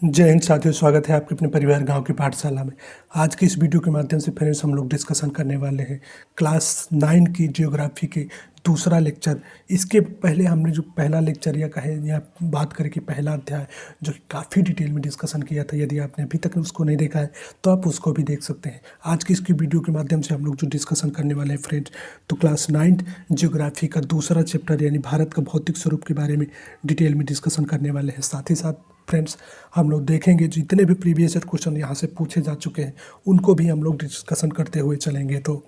जय हिंद साथियों, स्वागत है आपके अपने परिवार गांव की पाठशाला में। आज की इस वीडियो के माध्यम से फ्रेंड्स हम लोग डिस्कशन करने वाले हैं क्लास 9 की जियोग्राफी के दूसरा लेक्चर। इसके पहले हमने जो पहला लेक्चर या कहें या बात करें कि पहला अध्याय जो कि काफ़ी डिटेल में डिस्कशन किया था, यदि आपने अभी तक उसको नहीं देखा है तो आप उसको भी देख सकते हैं। आज की इसकी वीडियो के माध्यम से हम लोग जो डिस्कशन करने वाले हैं फ्रेंड्स, तो क्लास 9 जियोग्राफी का दूसरा चैप्टर यानी भारत का भौतिक स्वरूप के बारे में डिटेल में डिस्कशन करने वाले हैं। साथ ही साथ फ्रेंड्स हम लोग देखेंगे जितने भी प्रीवियस ईयर क्वेश्चन यहाँ से पूछे जा चुके हैं उनको भी हम लोग डिस्कशन करते हुए चलेंगे। तो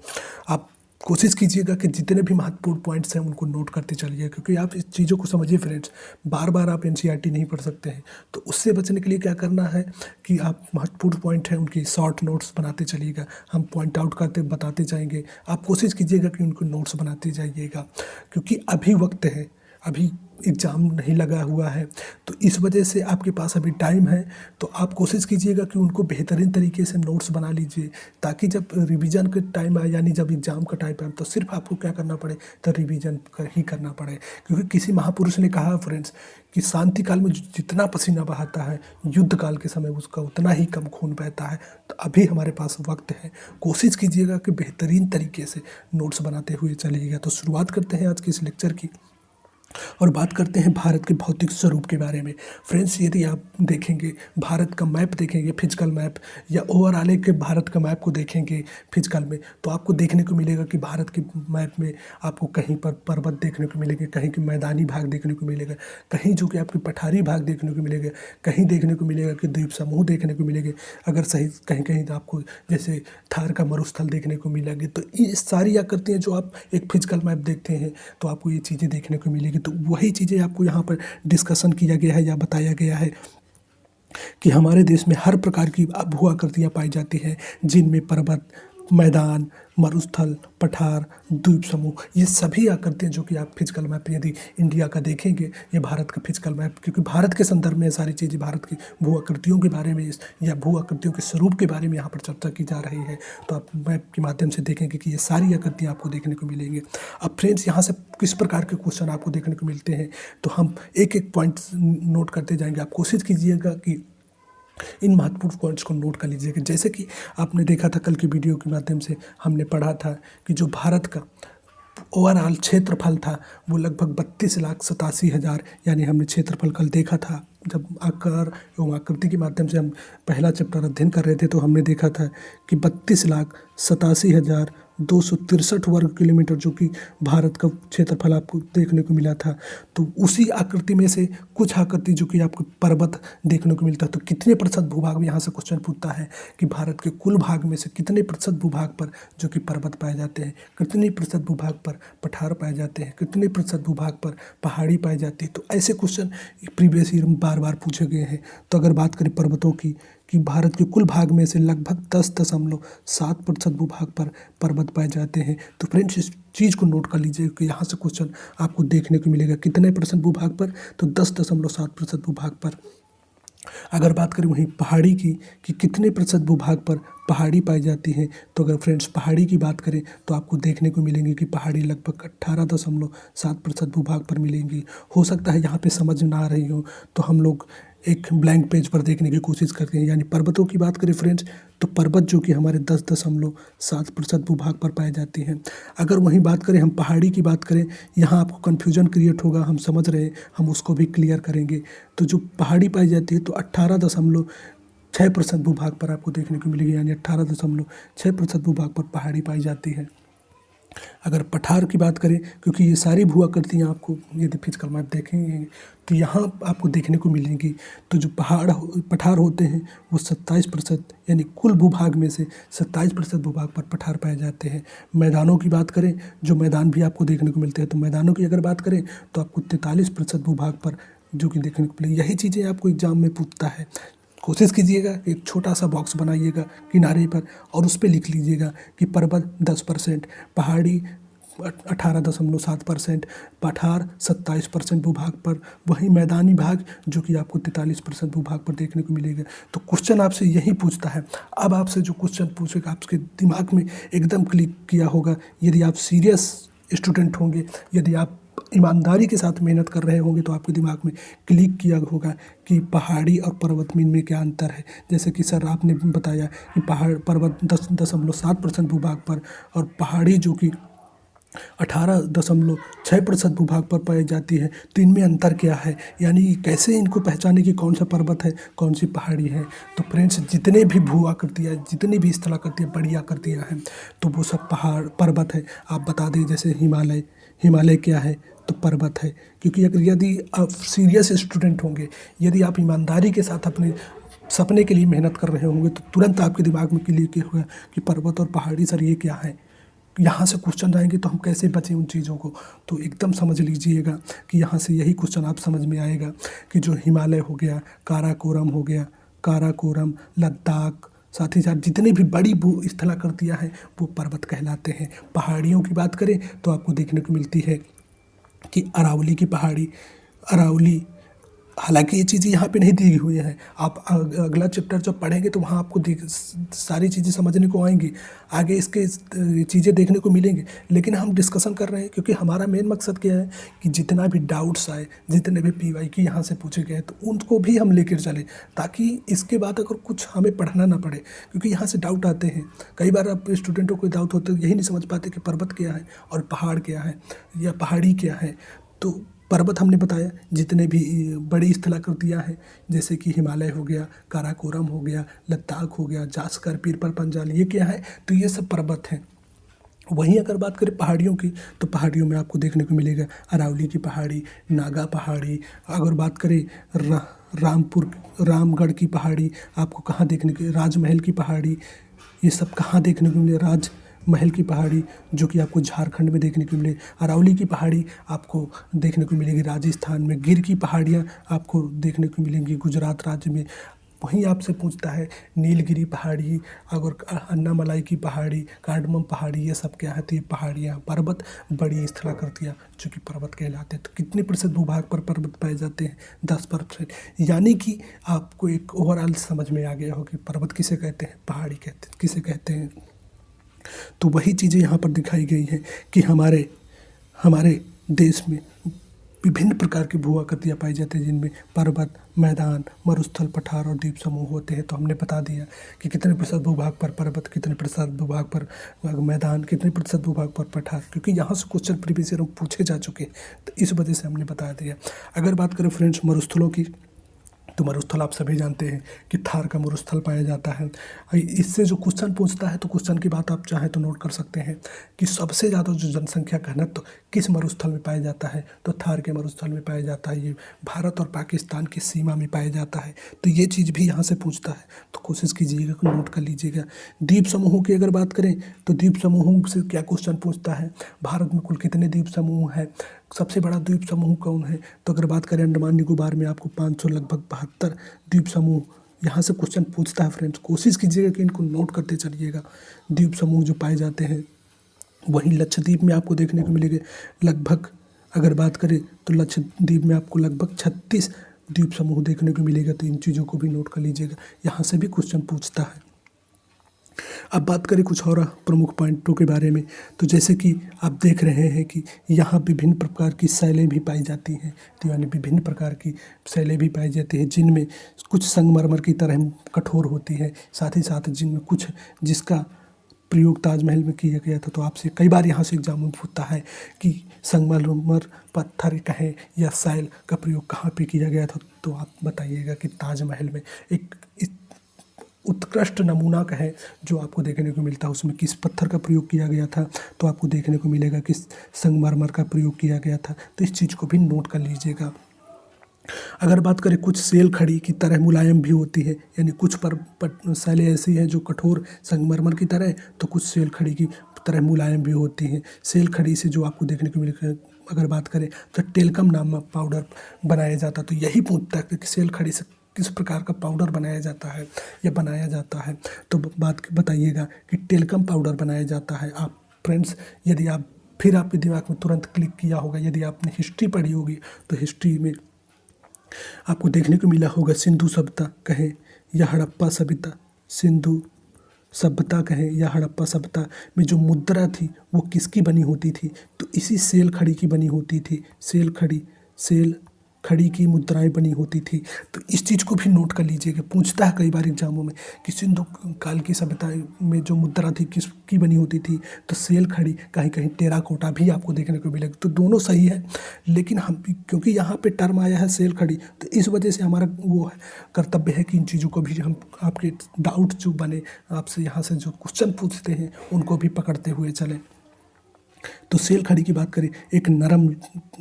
आप कोशिश कीजिएगा कि जितने भी महत्वपूर्ण पॉइंट्स हैं उनको नोट करते चलिए, क्योंकि आप इस चीज़ों को समझिए फ्रेंड्स, बार बार आप एनसीईआरटी नहीं पढ़ सकते हैं। तो उससे बचने के लिए क्या करना है कि आप महत्वपूर्ण पॉइंट हैं उनकी शॉर्ट नोट्स बनाते चलिएगा। हम पॉइंट आउट करते बताते जाएंगे, आप कोशिश कीजिएगा कि उनको नोट्स बनाते जाइएगा, क्योंकि अभी वक्त है, अभी एग्ज़ाम नहीं लगा हुआ है। तो इस वजह से आपके पास अभी टाइम है, तो आप कोशिश कीजिएगा कि उनको बेहतरीन तरीके से नोट्स बना लीजिए, ताकि जब रिवीजन का टाइम आए यानी जब एग्ज़ाम का टाइम आए तो सिर्फ आपको क्या करना पड़े, तो रिवीजन ही करना पड़े। क्योंकि किसी महापुरुष ने कहा फ्रेंड्स कि शांति काल में जितना पसीना बहाता है, युद्ध काल के समय उसका उतना ही कम खून बहता है। तो अभी हमारे पास वक्त है, कोशिश कीजिएगा कि बेहतरीन तरीके से नोट्स बनाते हुए चलिएगा। तो शुरुआत करते हैं आज के इस लेक्चर की और बात करते हैं भारत के भौतिक स्वरूप के बारे में। फ्रेंड्स, यदि आप देखेंगे भारत का मैप देखेंगे, फिजिकल मैप या ओवरऑल एक भारत का मैप को देखेंगे फिजिकल में, तो आपको देखने को मिलेगा कि भारत के मैप में आपको कहीं पर पर्वत देखने को मिलेंगे, कहीं के मैदानी भाग देखने को मिलेगा, कहीं जो कि आपके पठारी भाग देखने को मिलेगा, कहीं देखने को मिलेगा कि द्वीप समूह देखने को मिलेंगे। अगर सही कहीं कहीं आपको जैसे थार का मरुस्थल देखने को मिलेंगे। तो ये सारी आकृतियाँ जो आप एक फिजिकल मैप देखते हैं तो आपको ये चीज़ें देखने को मिलेगी। तो वही चीज़ें आपको यहाँ पर डिस्कशन किया गया है या बताया गया है कि हमारे देश में हर प्रकार की भू आकृतियाँ पाई जाती हैं, जिनमें पर्वत, मैदान, मरुस्थल, पठार, द्वीप समूह, ये सभी आकृतियाँ जो कि आप फिजिकल मैप यदि इंडिया का देखेंगे, ये भारत का फिजिकल मैप, क्योंकि भारत के संदर्भ में सारी चीज़ें भारत की भू आकृतियों के बारे में या भू आकृतियों के स्वरूप के बारे में यहाँ पर चर्चा की जा रही है। तो आप मैप के माध्यम से देखेंगे कि ये सारी आकृतियाँ आपको देखने को मिलेंगी। अब फ्रेंड्स, यहाँ से किस प्रकार के क्वेश्चन आपको देखने को मिलते हैं, तो हम एक एक पॉइंट नोट करते जाएंगे। आप कोशिश कीजिएगा कि इन महत्वपूर्ण पॉइंट्स को नोट कर लीजिएगा। जैसे कि आपने देखा था कल की वीडियो के माध्यम से हमने पढ़ा था कि जो भारत का ओवरऑल क्षेत्रफल था वो लगभग 32,87,000, यानी हमने क्षेत्रफल कल देखा था। जब आकार एवं आकृति के माध्यम से हम पहला चैप्टर अध्ययन कर रहे थे तो हमने देखा था कि 32,87,263 वर्ग किलोमीटर जो कि भारत का क्षेत्रफल आपको देखने को मिला था। तो उसी आकृति में से कुछ आकृति जो कि आपको पर्वत देखने को मिलता है। तो कितने प्रतिशत भूभाग में, यहाँ से क्वेश्चन पूछता है कि भारत के कुल भाग में से कितने प्रतिशत भूभाग पर जो कि पर्वत पाए जाते हैं, कितने प्रतिशत भूभाग पर पठार पाए जाते हैं, कितने प्रतिशत भूभाग पर पहाड़ी पाई जाती है। तो ऐसे क्वेश्चन प्रीवियस ईयर में बार बार पूछे गए हैं। तो अगर बात करें पर्वतों की, कि भारत के कुल भाग में से लगभग 10.7% भूभाग पर पर्वत पाए जाते हैं। तो फ्रेंड्स, इस चीज़ को नोट कर लीजिए कि यहाँ से क्वेश्चन आपको देखने को मिलेगा कितने परसेंट भूभाग पर, तो 10.7% भूभाग पर। अगर बात करें वहीं पहाड़ी की कि कितने प्रतिशत भूभाग पर पहाड़ी पाई जाती है, तो अगर फ्रेंड्स पहाड़ी की बात करें तो आपको देखने को मिलेंगी कि पहाड़ी लगभग 18.7% भूभाग पर मिलेंगी। हो सकता है यहाँ पे समझ ना आ रही हो तो हम लोग एक ब्लैंक पेज पर देखने की कोशिश करते हैं। यानी पर्वतों की बात करें फ्रेंड्स, तो पर्वत जो कि हमारे 10.7% भूभाग पर पाए जाती हैं। अगर वहीं बात करें हम पहाड़ी की बात करें, यहाँ आपको कन्फ्यूजन क्रिएट होगा, हम समझ रहे हैं, हम उसको भी क्लियर करेंगे। तो जो पहाड़ी पाई जाती है तो 18.6% भूभाग पर आपको देखने को मिलेगी, यानी 18.6% भूभाग पर पहाड़ी पाई जाती है। अगर पठार की बात करें, क्योंकि ये सारी भू आकृतियाँ आपको यदि फिजिकल मैप देखेंगे तो यहाँ आपको देखने को मिलेंगी। तो जो पठार होते हैं वो 27%, यानी कुल भूभाग में से 27% भूभाग पर पठार पाए जाते हैं। मैदानों की बात करें, जो मैदान भी आपको देखने को मिलते हैं, तो मैदानों की अगर बात करें तो आपको 43% भूभाग पर जो कि देखने को मिलेगी। यही चीज़ें आपको एग्जाम में पूछता है। कोशिश कीजिएगा एक छोटा सा बॉक्स बनाइएगा किनारे पर और उस पर लिख लीजिएगा कि पर्वत 10%, पहाड़ी 18.7%, पठार 27% भूभाग पर, वहीं मैदानी भाग जो कि आपको 43% भूभाग पर देखने को मिलेगा। तो क्वेश्चन आपसे यही पूछता है। अब आपसे जो क्वेश्चन पूछेगा आपके दिमाग में एकदम क्लिक किया होगा, यदि आप सीरियस स्टूडेंट होंगे, यदि आप ईमानदारी के साथ मेहनत कर रहे होंगे तो आपके दिमाग में क्लिक किया होगा कि पहाड़ी और पर्वत में इनमें क्या अंतर है। जैसे कि सर आपने बताया कि पर्वत 10.7% भूभाग पर और पहाड़ी जो कि 18.6% भूभाग पर पाई जाती है, तो इनमें अंतर क्या है, यानी कैसे इनको पहचाने कि कौन सा पर्वत है कौन सी पहाड़ी है। तो फ्रेंड्स, जितने भी भू आकृतियाँ, जितनी भी स्थलाकृतियाँ, बड़ी आकृतियाँ हैं, तो वो सब पहाड़ पर्वत है। आप बता दें जैसे हिमालय क्या है, तो पर्वत है। क्योंकि अगर यदि आप सीरियस स्टूडेंट होंगे, यदि आप ईमानदारी के साथ अपने सपने के लिए मेहनत कर रहे होंगे, तो तुरंत आपके दिमाग में क्लिक होगा कि पर्वत और पहाड़ी सर ये क्या है। यहाँ से क्वेश्चन आएंगे तो हम कैसे बचें उन चीज़ों को, तो एकदम समझ लीजिएगा कि यहाँ से यही क्वेश्चन आप समझ में आएगा कि जो हिमालय हो गया, काराकोरम, लद्दाख, साथ ही साथ जितनी भी बड़ी भू स्थलाकृतियाँ हैं वो पर्वत कहलाते हैं। पहाड़ियों की बात करें तो आपको देखने को मिलती है कि अरावली की पहाड़ी, अरावली, हालांकि ये चीज़ें यहाँ पे नहीं दी हुई हैं। आप अगला चैप्टर जब पढ़ेंगे तो वहाँ आपको सारी चीज़ें समझने को आएंगी, आगे इसके चीज़ें देखने को मिलेंगी। लेकिन हम डिस्कशन कर रहे हैं क्योंकि हमारा मेन मकसद क्या है कि जितना भी डाउट्स आए, जितने भी PYQ यहाँ से पूछे गए, तो उनको भी हम लेकर चलें, ताकि इसके बाद अगर कुछ हमें पढ़ना ना पड़े। क्योंकि यहाँ से डाउट आते हैं, कई बार आप स्टूडेंटों को डाउट होते हैं, यही नहीं समझ पाते कि पर्वत क्या है और पहाड़ क्या है या पहाड़ी क्या है। तो पर्वत हमने बताया, जितने भी बड़ी स्थलाकृतियाँ हैं जैसे कि हिमालय हो गया, काराकोरम हो गया, लद्दाख हो गया, जास्कर, पीर पर पंजाल, ये क्या है, तो ये सब पर्वत हैं। वहीं अगर बात करें पहाड़ियों की, तो पहाड़ियों में आपको देखने को मिलेगा अरावली की पहाड़ी, नागा पहाड़ी। अगर बात करें रामगढ़ की पहाड़ी, आपको कहाँ देखने की, राजमहल की पहाड़ी, ये सब कहाँ देखने को मिले, राजमहल की पहाड़ी जो कि आपको झारखंड में देखने को मिले। अरावली की पहाड़ी आपको देखने को मिलेगी राजस्थान में। गिर की पहाड़ियाँ आपको देखने को मिलेंगी गुजरात राज्य में। वहीं आपसे पूछता है नीलगिरी पहाड़ी, अगर अन्नामलाई की पहाड़ी, कार्डमम पहाड़ी, ये सब क्या है, तो ये पहाड़ियाँ, पर्वत, बड़ी स्थलाकृतियाँ जो कि पर्वत कहलाते हैं। तो कितने प्रतिशत भूभाग पर पर्वत पाए जाते हैं, 10%। यानी कि आपको एक ओवरऑल समझ में आ गया हो कि पर्वत किसे कहते हैं, पहाड़ी किसे कहते हैं। तो वही चीज़ें यहाँ पर दिखाई गई हैं कि हमारे देश में विभिन्न प्रकार की भू आकृतियाँ पाई जाती हैं, जिनमें पर्वत, मैदान, मरुस्थल, पठार और द्वीप समूह होते हैं। तो हमने बता दिया कि कितने प्रतिशत भूभाग पर पर्वत, कितने प्रतिशत भूभाग पर मैदान, कितने प्रतिशत भूभाग पर पठार, क्योंकि यहाँ से क्वेश्चन प्रीवियस ईयर में पूछे जा चुके हैं, तो इस वजह से हमने बता दिया। अगर बात करें फ्रेंड्स मरुस्थलों की, तो मरुस्थल आप सभी जानते हैं कि थार का मरुस्थल पाया जाता है। इससे जो क्वेश्चन पूछता है, तो क्वेश्चन की बात आप चाहें तो नोट कर सकते हैं कि सबसे ज़्यादा जो जनसंख्या घनत्व तो किस मरुस्थल में पाया जाता है, तो थार के मरुस्थल में पाया जाता है। ये भारत और पाकिस्तान की सीमा में पाया जाता है। तो ये चीज़ भी यहाँ से पूछता है, तो कोशिश कीजिएगा, नोट कर लीजिएगा। द्वीप समूहों की अगर बात करें तो द्वीप समूहों से क्या क्वेश्चन पूछता है, भारत में कुल कितने द्वीप समूह हैं, सबसे बड़ा द्वीप समूह कौन है। तो अगर बात करें अंडमान निकोबार में आपको 500 लगभग 72 द्वीप समूह यहाँ से क्वेश्चन पूछता है। फ्रेंड्स, कोशिश कीजिएगा कि इनको नोट करते चलिएगा, द्वीप समूह जो पाए जाते हैं। वहीं लक्षद्वीप में आपको देखने को मिलेंगे लगभग, अगर बात करें तो लक्षद्वीप में आपको लगभग 36 द्वीप समूह देखने को मिलेगा। तो इन चीज़ों को भी नोट कर लीजिएगा, यहाँ से भी क्वेश्चन पूछता है। अब बात करें कुछ और प्रमुख पॉइंटों के बारे में, तो जैसे कि आप देख रहे हैं कि यहाँ विभिन्न प्रकार की शैलें भी पाई जाती हैं। तो यानी विभिन्न प्रकार की शैलें भी पाई जाती हैं, जिनमें कुछ संगमरमर की तरह कठोर होती है, साथ ही साथ जिनमें कुछ जिसका प्रयोग ताजमहल में किया गया था। तो आपसे कई बार यहाँ से एग्जाम में पूछता है कि संगमरमर पत्थर कहें या शैल का प्रयोग कहाँ पे किया गया था, तो आप बताइएगा कि ताजमहल में। एक उत्कृष्ट नमूना का है जो आपको देखने को मिलता है, उसमें किस पत्थर का प्रयोग किया गया था, तो आपको देखने को मिलेगा कि संगमरमर का प्रयोग किया गया था। तो इस चीज़ को भी नोट कर लीजिएगा। अगर बात करें कुछ सेल खड़ी की तरह मुलायम भी होती है, यानी कुछ शैलें ऐसी हैं जो कठोर संगमरमर की तरह, तो कुछ सेल खड़ी की तरह मुलायम भी होती हैं। सेल खड़ी से जो आपको देखने को मिलेगा, अगर बात करें तो टेल्कम नामक पाउडर बनाया जाता। तो यही पूछता है कि सेल खड़ी से किस प्रकार का पाउडर बनाया जाता है या बनाया जाता है, तो बात बताइएगा कि टेल्कम पाउडर बनाया जाता है। आप फ्रेंड्स, यदि आप फिर आपके दिमाग में तुरंत क्लिक किया होगा, यदि आपने हिस्ट्री पढ़ी होगी, तो हिस्ट्री में आपको देखने को मिला होगा सिंधु सभ्यता कहें या हड़प्पा सभ्यता, सिंधु सभ्यता कहें या हड़प्पा सभ्यता में जो मुद्रा थी वो किसकी बनी होती थी, तो इसी सेल खड़ी की बनी होती थी। सेल खड़ी की मुद्राएं बनी होती थी। तो इस चीज़ को भी नोट कर लीजिएगा, पूछता है कई बार एग्जामों में कि सिंधु काल की सभ्यता में जो मुद्रा थी किसकी बनी होती थी, तो सेल खड़ी, कहीं कहीं टेराकोटा भी आपको देखने को मिलेगा। तो दोनों सही है, लेकिन हम क्योंकि यहाँ पे टर्म आया है सेल खड़ी, तो इस वजह से हमारा वो है कर्तव्य है कि इन चीज़ों को भी हम आपके डाउट जो बने आपसे यहाँ से जो क्वेश्चन पूछते हैं उनको भी पकड़ते हुए चलें। तो सेल खड़ी की बात करें, एक नरम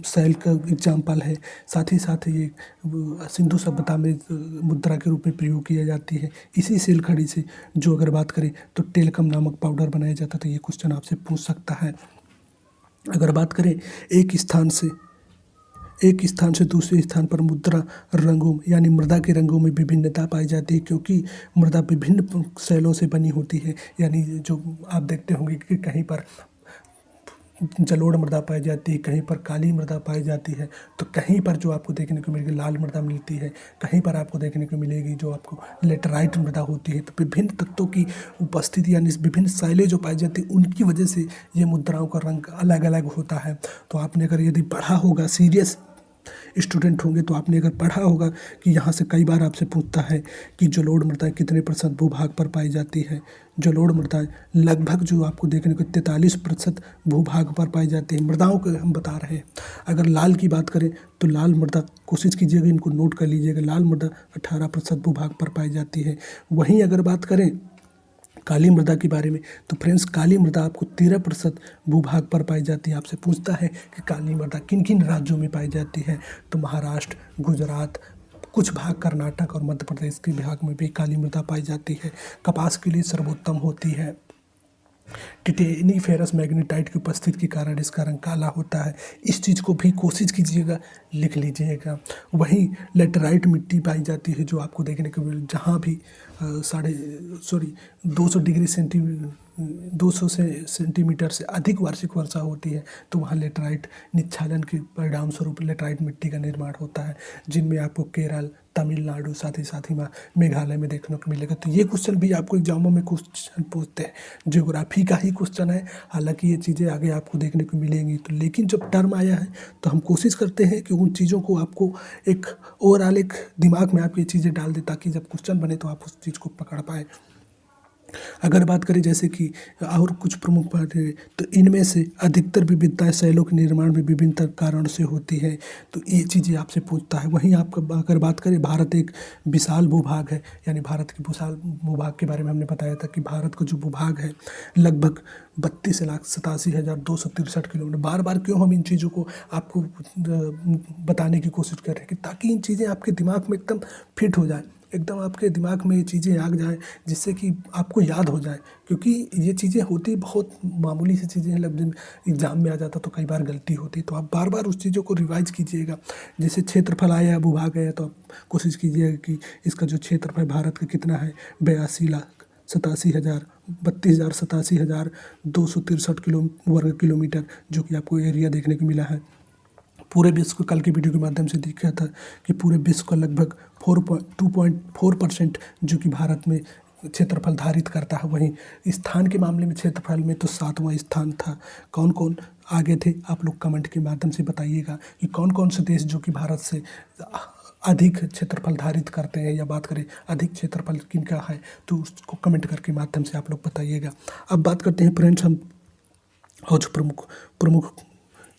सेल का एग्जाम्पल है। साथ ही साथ ये सिंधु सभ्यता में मुद्रा के रूप में प्रयोग किया जाती है। इसी सेल खड़ी से जो अगर बात करें तो टेलकम नामक पाउडर बनाया जाता था। ये क्वेश्चन आपसे पूछ सकता है। अगर बात करें एक स्थान से दूसरे स्थान पर मुद्रा रंगों यानी मृदा के रंगों में विभिन्नता पाई जाती है, क्योंकि मृदा विभिन्न सेलों से बनी होती है। यानी जो आप देखते होंगे कि कहीं पर जलोढ़ मृदा पाई जाती है, कहीं पर काली मृदा पाई जाती है, तो कहीं पर जो आपको देखने को मिलेगी लाल मृदा मिलती है, कहीं पर आपको देखने को मिलेगी जो आपको लेटराइट मृदा होती है। तो विभिन्न तत्वों की उपस्थिति यानी विभिन्न शैलें जो पाई जाती है उनकी वजह से ये मुद्राओं का रंग अलग अलग होता है। तो आपने अगर यदि पढ़ा होगा, सीरियस स्टूडेंट होंगे तो आपने अगर पढ़ा होगा कि यहाँ से कई बार आपसे पूछता है कि जलोढ़ मृदाएं कितने % भूभाग पर पाई जाती है। जलोढ़ मृदाएं लगभग जो आपको देखने को 43% भूभाग पर पाई जाती है। मृदाओं को हम बता रहे हैं। अगर लाल की बात करें तो लाल मृदा, कोशिश कीजिएगा इनको नोट कर लीजिएगा, लाल मृदा 18% भूभाग पर पाई जाती है। वहीं अगर बात करें काली मृदा के बारे में तो फ्रेंड्स काली मृदा आपको 13% भूभाग पर पाई जाती है। आपसे पूछता है कि काली मृदा किन किन राज्यों में पाई जाती है, तो महाराष्ट्र, गुजरात, कुछ भाग कर्नाटक और मध्य प्रदेश के भाग में भी काली मृदा पाई जाती है। कपास के लिए सर्वोत्तम होती है। टिटेनिफेरस मैग्नेटाइट की उपस्थिति के कारण इसका रंग काला होता है। इस चीज़ को भी कोशिश कीजिएगा, लिख लीजिएगा। वहीं लेटराइट मिट्टी पाई जाती है जो आपको देखने को मिले जहाँ भी 200 सेंटीमीटर से अधिक वार्षिक वर्षा होती है, तो वहाँ लेटराइट निच्छालन के परिणाम स्वरूप लेटराइट मिट्टी का निर्माण होता है, जिनमें आपको केरल, तमिलनाडु, साथ ही मेघालय में देखने को मिलेगा। तो ये क्वेश्चन भी आपको एग्जामों में क्वेश्चन पूछते हैं, ज्योग्राफी का ही क्वेश्चन है। हालांकि ये चीज़ें आगे आपको देखने को मिलेंगी, तो लेकिन जब टर्म आया है तो हम कोशिश करते हैं कि उन चीज़ों को आपको एक ओवरऑल एक दिमाग में आप ये चीज़ें डाल दें, ताकि जब क्वेश्चन बने तो आप उस चीज़ को पकड़ पाए। अगर बात करें जैसे कि और कुछ प्रमुख बातें, तो इनमें से अधिकतर विविधताएं शैलों के निर्माण में विभिन्न कारण से होती है। तो ये चीज़ें आपसे पूछता है। वहीं आपका अगर बात करें, भारत एक विशाल भूभाग है, यानी भारत के विशाल भूभाग के बारे में हमने बताया था कि भारत का जो भूभाग है लगभग 32,87,263 किलोमीटर। बार बार क्यों हम इन चीज़ों को आपको बताने की कोशिश कर रहे हैं कि ताकि इन चीज़ें आपके दिमाग में एकदम फिट हो जाए, एकदम आपके दिमाग में ये चीज़ें आ जाएँ, जिससे कि आपको याद हो जाए। क्योंकि ये चीज़ें होती बहुत मामूली सी चीज़ें हैं, लेकिन एग्ज़ाम में आ जाता तो कई बार गलती होती, तो आप बार बार उस चीज़ों को रिवाइज कीजिएगा। जैसे क्षेत्रफल आया, भूभाग है, तो आप कोशिश कीजिएगा कि इसका जो क्षेत्रफल भारत का कितना है, 32,87,263 वर्ग किलोमीटर, जो कि आपको एरिया देखने को मिला है। पूरे विश्व को कल के वीडियो के माध्यम से दिखा था कि पूरे विश्व का लगभग 2.4% जो कि भारत में क्षेत्रफल धारित करता है। वहीं स्थान के मामले में क्षेत्रफल में तो 7वां स्थान था। कौन कौन आगे थे आप लोग कमेंट के माध्यम से बताइएगा कि कौन कौन से देश जो कि भारत से अधिक क्षेत्रफल धारित करते हैं, या बात करें अधिक क्षेत्रफल किनका है, तो उसको कमेंट करके माध्यम से आप लोग बताइएगा। अब बात करते हैं फ्रेंड्स हम और जो प्रमुख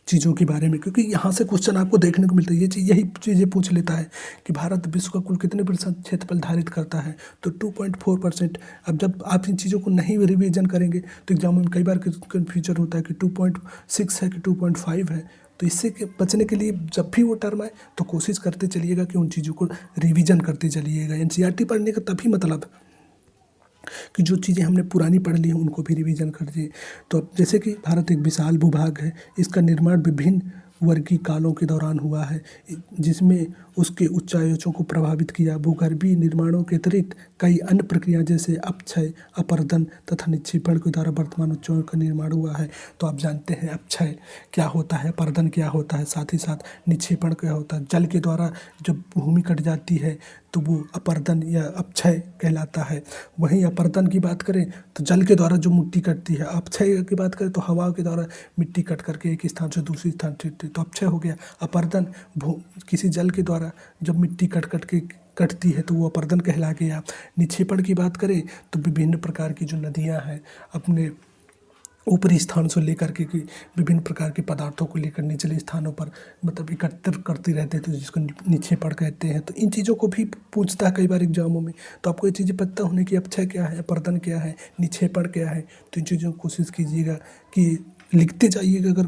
चीज़ों के बारे में, क्योंकि यहाँ से क्वेश्चन आपको देखने को मिलता है। यही चीज़ें पूछ लेता है कि भारत विश्व का कुल कितने % क्षेत्रफल धारित करता है, तो 2.4%। अब जब आप इन चीज़ों को नहीं रिवीजन करेंगे तो एग्जाम में कई बार कन्फ्यूजन होता है कि 2.6 है कि 2.5 है। तो इससे बचने के लिए जब भी वो टर्म आए तो कोशिश करते चलिएगा कि उन चीज़ों को रिविज़न करते चलिएगा। NCERT पढ़ने का तभी मतलब कि जो चीज़ें हमने पुरानी पढ़ ली हैं उनको भी रिवीजन कर दिए। तो अब जैसे कि भारत एक विशाल भूभाग है, इसका निर्माण विभिन्न वर्गीय कालों के दौरान हुआ है, जिसमें उसके उच्चायोजों को प्रभावित किया। भूगर्भीय निर्माणों के अतिरिक्त कई अन्य प्रक्रिया जैसे अपक्षय, अपरदन तथा निक्षेपण के द्वारा वर्तमान उच्चायों का निर्माण हुआ है। तो आप जानते हैं अपक्षय क्या होता है, अपरदन क्या होता है, साथ ही साथ निक्षेपण क्या होता है। जल के द्वारा जब भूमि कट जाती है तो वो अपरदन या अपक्षय कहलाता है। वहीं अपरदन की बात करें तो जल के द्वारा जो मिट्टी कटती है, अपक्षय की बात करें तो हवा के द्वारा मिट्टी कट करके एक स्थान से दूसरी स्थान तो अपक्षय हो गया। अपरदन किसी जल के द्वारा जब मिट्टी कट कट के कटती है तो वो अपरदन कहला गया। निक्षेपण की बात करें तो विभिन्न प्रकार की जो नदियाँ हैं अपने ऊपरी स्थान से लेकर के विभिन्न प्रकार के पदार्थों को लेकर निचले स्थानों पर मतलब एकत्रित करती रहते हैं, तो जिसको निक्षेपण कहते हैं। तो इन चीज़ों को भी पूछता है कई बार एग्जामों में। तो आपको ये चीज़ें पता होने की अपक्षय क्या है, अपरदन क्या है, निक्षेपण क्या है, तो इन चीज़ों को कोशिश कीजिएगा कि लिखते जाइएगा। अगर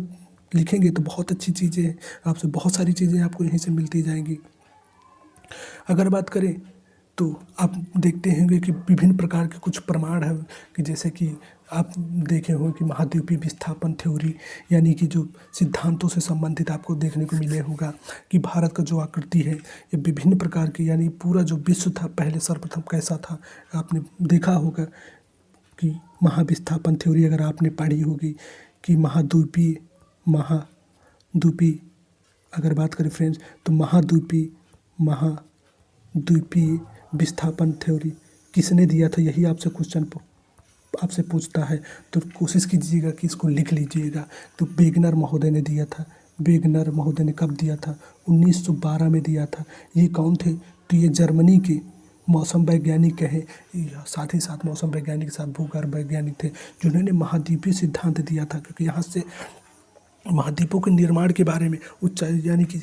लिखेंगे तो बहुत अच्छी चीज़ें हैं, आपसे बहुत सारी चीज़ें आपको यहीं से मिलती जाएंगी। अगर बात करें तो आप देखते होंगे कि विभिन्न प्रकार के कुछ प्रमाण है कि जैसे कि आप देखे होंगे कि महाद्वीपीय विस्थापन थ्योरी यानी कि जो सिद्धांतों से संबंधित आपको देखने को मिले होगा कि भारत का जो आकृति है ये विभिन्न प्रकार की यानी पूरा जो विश्व था पहले सर्वप्रथम कैसा था। आपने देखा होगा कि महाविस्थापन थ्योरी अगर आपने पढ़ी होगी कि महाद्वीपीय अगर बात करें फ्रेंड्स तो महाद्वीपीय विस्थापन थ्योरी किसने दिया था, यही आपसे क्वेश्चन आपसे पूछता है। तो कोशिश कीजिएगा कि इसको लिख लीजिएगा। तो वेगनर महोदय ने दिया था। वेगनर महोदय ने कब दिया था? 1912 में दिया था। ये कौन थे? तो ये जर्मनी के मौसम वैज्ञानिक कहे, साथ ही साथ मौसम वैज्ञानिक के साथ भूगर्भ वैज्ञानिक थे जिन्होंने महाद्वीपीय सिद्धांत दिया था। क्योंकि यहाँ से महाद्वीपों के निर्माण के बारे में यानी कि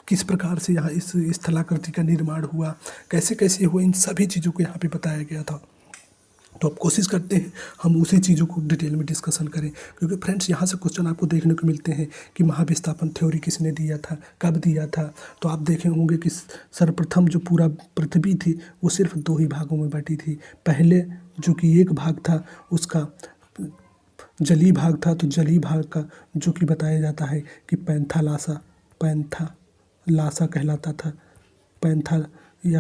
किस प्रकार से यहाँ इस स्थलाकृति का निर्माण हुआ, कैसे कैसे हुआ, इन सभी चीज़ों को यहाँ पे बताया गया था। तो आप कोशिश करते हैं हम उसी चीज़ों को डिटेल में डिस्कशन करें, क्योंकि फ्रेंड्स यहाँ से क्वेश्चन आपको देखने को मिलते हैं कि महाविस्थापन थ्योरी किसने दिया था, कब दिया था। तो आप देखे होंगे कि सर्वप्रथम जो पूरा पृथ्वी थी वो सिर्फ 2 ही भागों में बटी थी। पहले जो कि एक भाग था उसका जलीय भाग था, तो जलीय भाग का जो कि बताया जाता है कि पैंथालासा कहलाता था।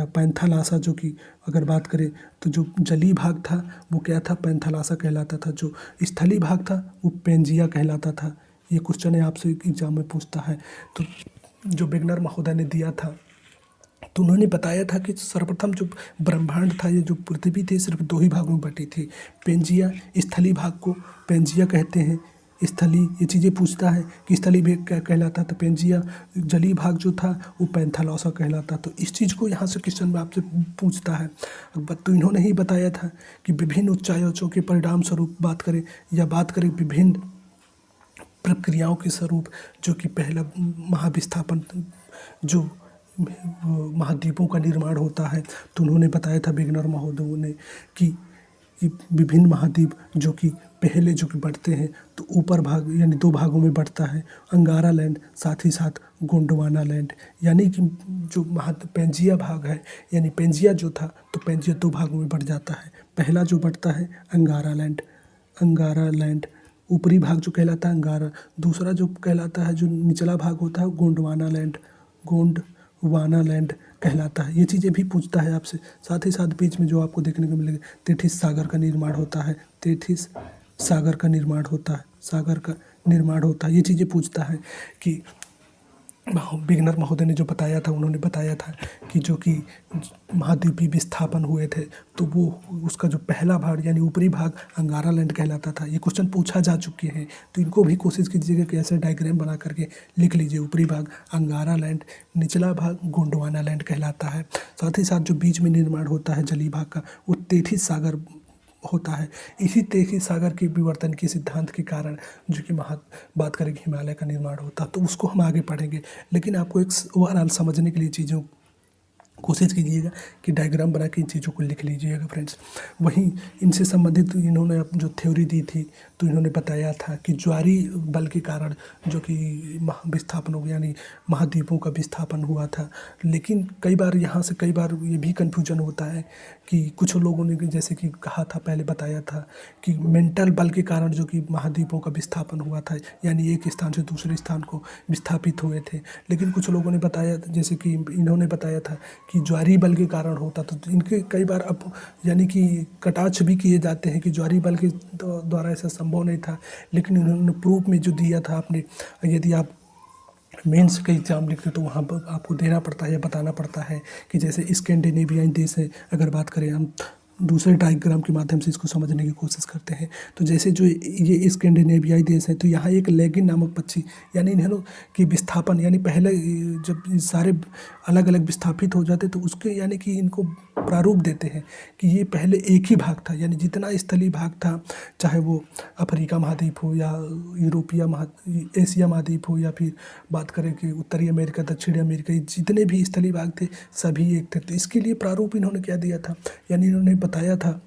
पैंथालासा जो कि अगर बात करें तो जो जलीय भाग था वो क्या था? पैंथालासा कहलाता था। जो स्थलीय भाग था वो पेंजिया कहलाता था। ये क्वेश्चन है आपसे एग्जाम में पूछता है। तो जो वेगनर महोदय ने दिया था तो उन्होंने बताया था कि सर्वप्रथम जो ब्रह्मांड था, ये जो पृथ्वी थी सिर्फ 2 ही भागों में बटी थी। पेंजिया स्थलीय भाग को पेंजिया कहते हैं। स्थलीय ये चीज़ें पूछता है कि स्थलीय भाग क्या कहलाता, तो पेंजिया। जलीय भाग जो था वो पैंथालौसा कहलाता। तो इस चीज़ को यहाँ से क्वेश्चन में आपसे पूछता है। तो इन्होंने ही बताया था कि विभिन्न उच्चायोजों के परिणाम स्वरूप बात करें विभिन्न प्रक्रियाओं के स्वरूप जो कि पहला महाविस्थापन जो महाद्वीपों का निर्माण होता है, तो उन्होंने बताया था वेगनर महोदय ने कि विभिन्न महाद्वीप जो कि पहले जो कि बढ़ते हैं तो ऊपर भाग यानी 2 भागों में बढ़ता है, अंगारा लैंड साथ ही साथ गोंडवाना लैंड। यानी कि जो पेंजिया भाग है यानी पेंजिया जो था तो पेंजिया 2 भागों में बढ़ जाता है। पहला जो बढ़ता है अंगारा लैंड ऊपरी भाग जो कहलाता है अंगारा, दूसरा जो कहलाता है जो निचला भाग होता है गोंडवाना लैंड कहलाता है। ये चीज़ें भी पूछता है आपसे। साथ ही साथ बीच में जो आपको देखने को मिलेगा तेथिस सागर का निर्माण होता है। ये चीज़ें पूछता है कि वेगनर महोदय ने जो बताया था, उन्होंने बताया था कि जो कि महाद्वीपीय विस्थापन हुए थे तो वो उसका जो पहला भाग यानी ऊपरी भाग अंगारा लैंड कहलाता था। ये क्वेश्चन पूछा जा चुके हैं, तो इनको भी कोशिश कीजिएगा कि ऐसे डायग्राम बना करके लिख लीजिए। ऊपरी भाग अंगारा लैंड, निचला भाग गोंडवाना लैंड कहलाता है। साथ ही साथ जो बीच में निर्माण होता है जलीय भाग का वो तेथिस सागर होता है। इसी तेथिस सागर के विवर्तन के सिद्धांत के कारण जो कि बात करें हिमालय का निर्माण होता, तो उसको हम आगे पढ़ेंगे। लेकिन आपको एक ओवरऑल समझने के लिए चीज़ों कोशिश कीजिएगा कि डायग्राम बना के इन चीज़ों को लिख लीजिएगा फ्रेंड्स। वहीं इनसे संबंधित इन्होंने जो थ्योरी दी थी, तो इन्होंने बताया था कि ज्वारीय बल के कारण जो कि विस्थापन हो गया, यानी महाद्वीपों का विस्थापन हुआ था। लेकिन कई बार यहाँ से कई बार ये भी कन्फ्यूजन होता है कि कुछ लोगों ने जैसे कि कहा था, पहले बताया था कि मेंटल बल के कारण जो कि महाद्वीपों का विस्थापन हुआ था, यानी एक स्थान से दूसरे स्थान को विस्थापित हुए थे। लेकिन कुछ लोगों ने बताया, जैसे कि इन्होंने बताया था कि ज्वारीय बल के कारण होता, तो इनके कई बार अब यानी कि कटाक्ष भी किए जाते हैं कि ज्वारीय बल के द्वारा ऐसा संभव नहीं था। लेकिन इन्होंने प्रूफ में जो दिया था आपने, यदि आप मेंस का एग्जाम लिखते तो वहाँ पर आपको देना पड़ता है या बताना पड़ता है कि जैसे स्कैंडिनेवियन देश है, अगर बात करें हम दूसरे डायग्राम के माध्यम से इसको समझने की कोशिश करते हैं, तो जैसे जो ये स्कैंडिनेवियाई देश है, तो यहाँ एक लैगिन नामक पक्षी, यानी इन लोग की विस्थापन, यानी पहले जब सारे अलग अलग विस्थापित हो जाते तो उसके यानी कि इनको प्रारूप देते हैं कि ये पहले एक ही भाग था, यानी जितना स्थलीय भाग था, चाहे वो अफ्रीका महाद्वीप हो या यूरोपीय एशिया महाद्वीप हो, या फिर बात करें कि उत्तरी अमेरिका, दक्षिणी अमेरिका, जितने भी स्थलीय भाग थे सभी एक थे। तो इसके लिए प्रारूप इन्होंने क्या दिया था, यानी इन्होंने बताया था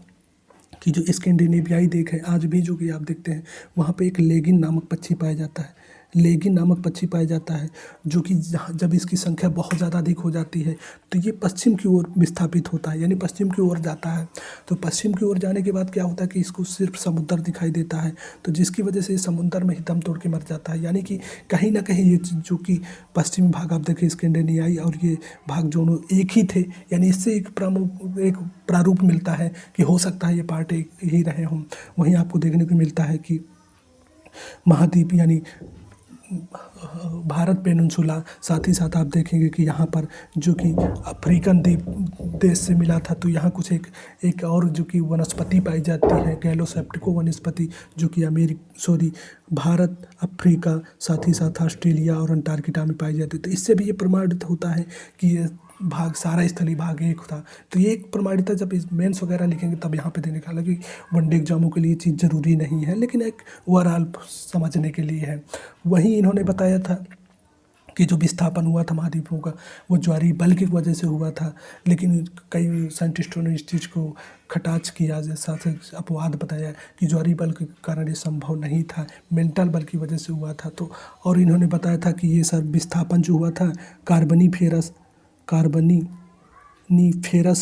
कि जो स्कैंडिनेवियाई देश है, आज भी जो कि आप देखते हैं वहाँ पे एक लेगिन नामक पक्षी पाया जाता है, लेगिन नामक पक्षी पाया जाता है, जो कि जब इसकी संख्या बहुत ज़्यादा अधिक हो जाती है तो ये पश्चिम की ओर विस्थापित होता है, यानी पश्चिम की ओर जाता है। तो पश्चिम की ओर जाने के बाद क्या होता है कि इसको सिर्फ समुद्र दिखाई देता है, तो जिसकी वजह से समुद्र में ही दम तोड़ के मर जाता है। यानी कि कहीं ना कहीं ये जो कि पश्चिमी भाग आप देखें स्कैंडिनेवियाई और ये भाग दोनों एक ही थे, यानी इससे एक प्रारूप मिलता है कि हो सकता है ये पार्ट एक ही रहे हों। वहीं आपको देखने को मिलता है कि महाद्वीप यानी भारत पेनिनसुला, साथ ही साथ आप देखेंगे कि यहाँ पर जो कि अफ्रीकन द्वीप देश से मिला था, तो यहाँ कुछ एक और जो कि वनस्पति पाई जाती है, गैलोसेप्टिको वनस्पति, जो कि भारत, अफ्रीका, साथ ही साथ ऑस्ट्रेलिया और अंटार्कटिका में पाई जाती है। तो इससे भी ये प्रमाणित होता है कि ये भाग सारा स्थलीय भाग एक था। तो ये एक प्रमाणित है, जब इस मेंस वगैरह लिखेंगे तब यहाँ पे देने का, हालांकि वनडे एग्जामों के लिए ये चीज़ ज़रूरी नहीं है, लेकिन एक ओवरऑल समझने के लिए है। वहीं इन्होंने बताया था कि जो विस्थापन हुआ था महाद्वीपों का, वो ज्वारीय बल की वजह से हुआ था। लेकिन कई साइंटिस्टों ने इस चीज़ को खटाच किया, जैसा अपवाद बताया कि ज्वारीय बल के कारण ये संभव नहीं था, मेंटल बल की वजह से हुआ था। तो और इन्होंने बताया था कि ये सब विस्थापन जो हुआ था कार्बनीफेरस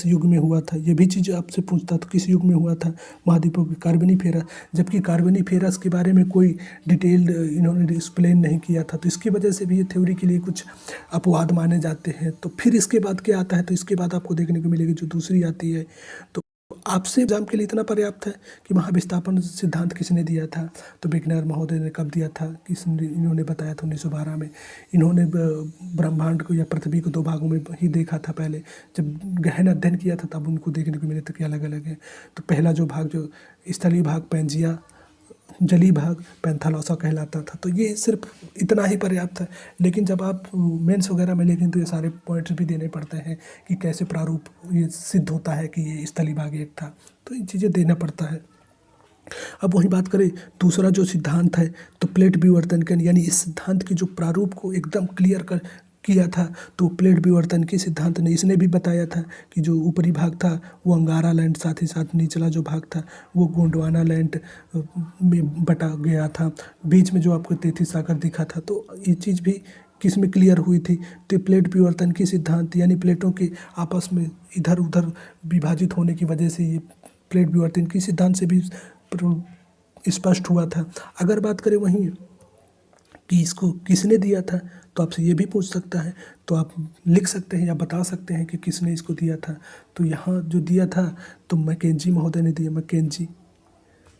युग में हुआ था। ये भी चीज़ आपसे पूछता तो किस युग में हुआ था महाद्वीपों के, कार्बनीफेरस, जबकि कार्बनीफेरस के बारे में कोई डिटेल्ड इन्होंने एक्सप्लेन नहीं किया था। तो इसकी वजह से भी ये थ्योरी के लिए कुछ अपवाद माने जाते हैं। तो फिर इसके बाद क्या आता है, तो इसके बाद आपको देखने को मिलेगी जो दूसरी आती है। तो आपसे एग्जाम के लिए इतना पर्याप्त है कि महाविस्थापन सिद्धांत किसने दिया था, तो बिकनर महोदय ने कब दिया था, इन्होंने बताया था 1912 में। इन्होंने ब्रह्मांड को या पृथ्वी को दो भागों में ही देखा था पहले, जब गहन अध्ययन किया था तब उनको देखने को मिले थे कि अलग अलग है। तो पहला जो भाग, जो स्थलीय भाग पैंजिया, जलीय भाग पैंथालौसा कहलाता था। तो ये सिर्फ इतना ही पर्याप्त है। लेकिन जब आप मेंस वगैरह में लिखें तो ये सारे पॉइंट्स भी देने पड़ते हैं कि कैसे प्रारूप ये सिद्ध होता है कि ये स्थलीय भाग एक था, तो ये चीज़ें देना पड़ता है। अब वही बात करें दूसरा जो सिद्धांत है, तो प्लेट विवर्तन का, यानी इस सिद्धांत की जो प्रारूप को एकदम क्लियर कर किया था, तो प्लेट विवर्तन के सिद्धांत ने, इसने भी बताया था कि जो ऊपरी भाग था वो अंगारा लैंड, साथ ही साथ निचला जो भाग था वो गोंडवाना लैंड में बटा गया था, बीच में जो आपको तैतीस सागर दिखा था। तो ये चीज़ भी किस में क्लियर हुई थी, तो प्लेट विवर्तन की सिद्धांत, यानी प्लेटों के आपस में इधर उधर विभाजित होने की वजह से ये प्लेट विवर्तन की सिद्धांत से भी स्पष्ट हुआ था। अगर बात करें वहीं कि इसको किसने दिया था, तो आपसे ये भी पूछ सकता है, तो आप लिख सकते हैं या बता सकते हैं कि किसने इसको दिया था। तो यहाँ जो दिया था तो मैकेंजी महोदय ने दिया, मैकेंजी,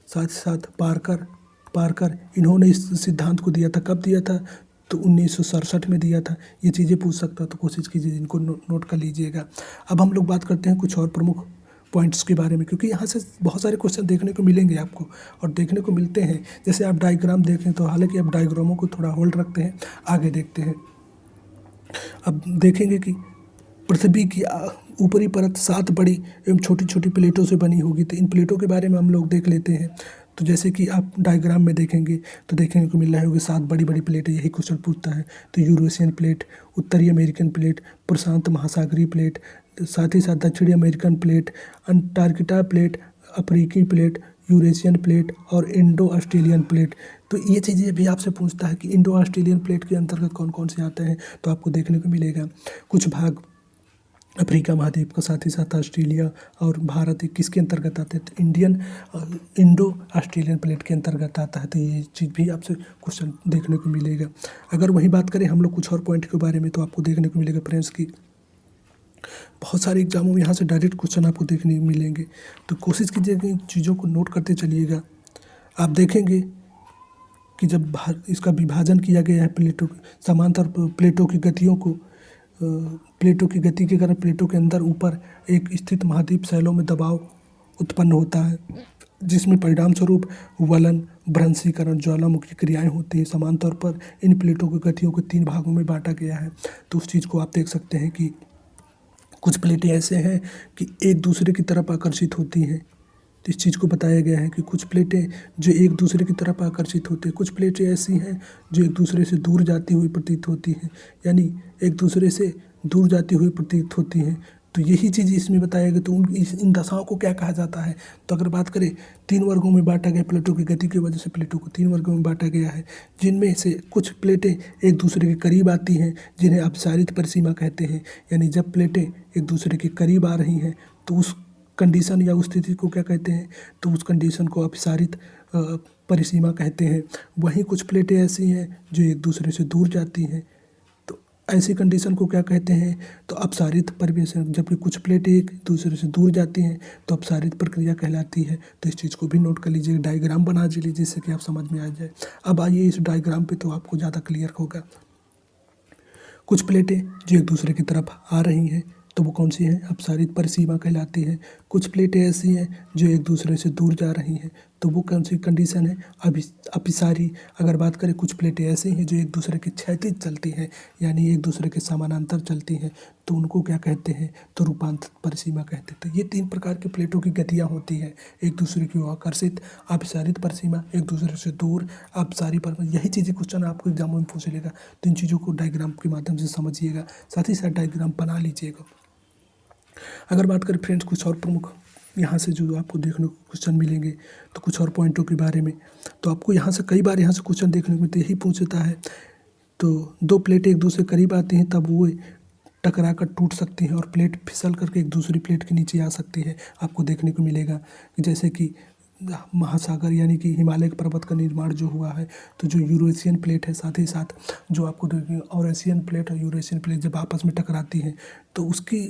साथ ही साथ पार्कर इन्होंने इस सिद्धांत को दिया था। कब दिया था, तो 1967 में दिया था। ये चीज़ें पूछ सकता, तो कोशिश कीजिए इनको नोट कर लीजिएगा। अब हम लोग बात करते हैं कुछ और प्रमुख पॉइंट्स के बारे में, क्योंकि यहाँ से बहुत सारे क्वेश्चन देखने को मिलेंगे आपको और देखने को मिलते हैं। जैसे आप डायग्राम देखें, तो हालांकि आप डायग्रामों को थोड़ा होल्ड रखते हैं, आगे देखते हैं। अब देखेंगे कि पृथ्वी की ऊपरी परत 7 बड़ी एवं छोटी छोटी प्लेटों से बनी होगी। तो इन प्लेटों के बारे में हम लोग देख लेते हैं। तो जैसे कि आप डायग्राम में देखेंगे तो देखने को मिल रहा होगा 7 बड़ी बड़ी प्लेटें, यही क्वेश्चन पूछता है। तो यूरेशियन प्लेट, उत्तरी अमेरिकन प्लेट, प्रशांत महासागरीय प्लेट, साथ ही साथ दक्षिणी अमेरिकन प्लेट, अंटार्कटिका प्लेट, अफ्रीकी प्लेट, यूरेशियन प्लेट और इंडो ऑस्ट्रेलियन प्लेट। तो ये चीज़ें भी आपसे पूछता है कि इंडो ऑस्ट्रेलियन प्लेट के अंतर्गत कौन कौन से आते हैं, तो आपको देखने को मिलेगा कुछ भाग अफ्रीका महाद्वीप का, साथ ही साथ ऑस्ट्रेलिया और भारत किसके अंतर्गत आते हैं, तो इंडो ऑस्ट्रेलियन प्लेट के अंतर्गत आता है। तो ये चीज़ भी आपसे क्वेश्चन देखने को मिलेगा। अगर वही बात करें हम लोग कुछ और पॉइंट के बारे में, तो आपको देखने को मिलेगा फ्रेंड्स की बहुत सारे एग्जामों में यहाँ से डायरेक्ट क्वेश्चन आपको देखने को मिलेंगे। तो कोशिश कीजिएगा इन चीज़ों को नोट करते चलिएगा। आप देखेंगे कि जब इसका विभाजन किया गया है प्लेटों, समांतर प्लेटों की गतियों को, प्लेटों की गति के कारण प्लेटों के अंदर ऊपर एक स्थित महाद्वीप शैलों में दबाव उत्पन्न होता है, जिसमें परिणाम स्वरूप वलन, भ्रंशीकरण, ज्वालामुखी क्रियाएं होती हैं। समान तौर पर इन प्लेटों की गतियों को 3 भागों में बांटा गया है। तो उस चीज़ को आप देख सकते हैं कि कुछ प्लेटें ऐसे हैं कि एक दूसरे की तरफ आकर्षित होती हैं। तो इस चीज़ को बताया गया है कि कुछ प्लेटें जो एक दूसरे की तरफ आकर्षित होती हैं, कुछ प्लेटें ऐसी हैं जो एक दूसरे से दूर जाती हुई प्रतीत होती हैं, यानी एक दूसरे से दूर जाती हुई प्रतीत होती हैं। तो यही चीज़ इसमें बताया गया। तो इन दशाओं को क्या कहा जाता है, तो अगर बात करें 3 वर्गों में बांटा गया, प्लेटों की गति की वजह से प्लेटों को 3 वर्गों में बांटा गया है, जिनमें से कुछ प्लेटें एक दूसरे के करीब आती हैं, जिन्हें अपसारित परिसीमा कहते हैं। यानी जब प्लेटें एक दूसरे के करीब आ रही हैं तो उस कंडीशन या उस स्थिति को क्या कहते हैं, तो उस कंडीशन को अपसारित परिसीमा कहते हैं। वहीं कुछ प्लेटें ऐसी हैं जो एक दूसरे से दूर जाती हैं, तो ऐसी कंडीशन को क्या कहते हैं, तो अपसारित परिवेशन। जबकि कुछ प्लेटें एक दूसरे से दूर जाती हैं तो अपसारित प्रक्रिया कहलाती है। तो इस चीज़ को भी नोट कर लीजिए, डायग्राम बना लीजिए जिससे कि आप समझ में आ जाए। अब आइए इस डायग्राम पे, तो आपको ज़्यादा क्लियर होगा। कुछ प्लेटें जो एक दूसरे की तरफ आ रही हैं तो वो कौन सी हैं, अपसारित परिसीमा कहलाती है। कुछ प्लेटें ऐसी हैं जो एक दूसरे से दूर जा रही हैं तो वो कौन सी कंडीशन है, अपिसारी। अगर बात करें कुछ प्लेटें ऐसी हैं जो एक दूसरे के क्षैतिज चलती हैं, यानी एक दूसरे के समानांतर चलती हैं, तो उनको क्या कहते हैं, तो रूपांतर परिसीमा कहते हैं। तो ये 3 प्रकार की प्लेटों की गतियाँ होती हैं, एक दूसरे की ओर आकर्षित, अपसारित परिसीमा, एक दूसरे से दूर, अपसारी परिसीमा। यही चीज़ें क्वेश्चन आपको एग्जाम में पूछ लेगा। तो इन चीज़ों को डायग्राम के माध्यम से समझिएगा, साथ ही साथ डायग्राम बना लीजिएगा। अगर बात करें फ्रेंड्स कुछ और प्रमुख यहाँ से जो आपको देखने को क्वेश्चन मिलेंगे, तो कुछ और पॉइंटों के बारे में, तो आपको यहाँ से कई बार यहाँ से क्वेश्चन देखने को मिलते, यही पूछता है। तो 2 प्लेटें एक दूसरे करीब आती हैं तब वो टकरा कर टूट सकती हैं और प्लेट फिसल करके एक दूसरी प्लेट के नीचे आ सकती है। आपको देखने को मिलेगा कि जैसे कि महासागर यानी कि हिमालय पर्वत का निर्माण जो हुआ है, तो जो यूरेशियन प्लेट है, साथ ही साथ जो आपको और एशियन प्लेट और यूरेशियन प्लेट जब आपस में टकराती हैं तो उसकी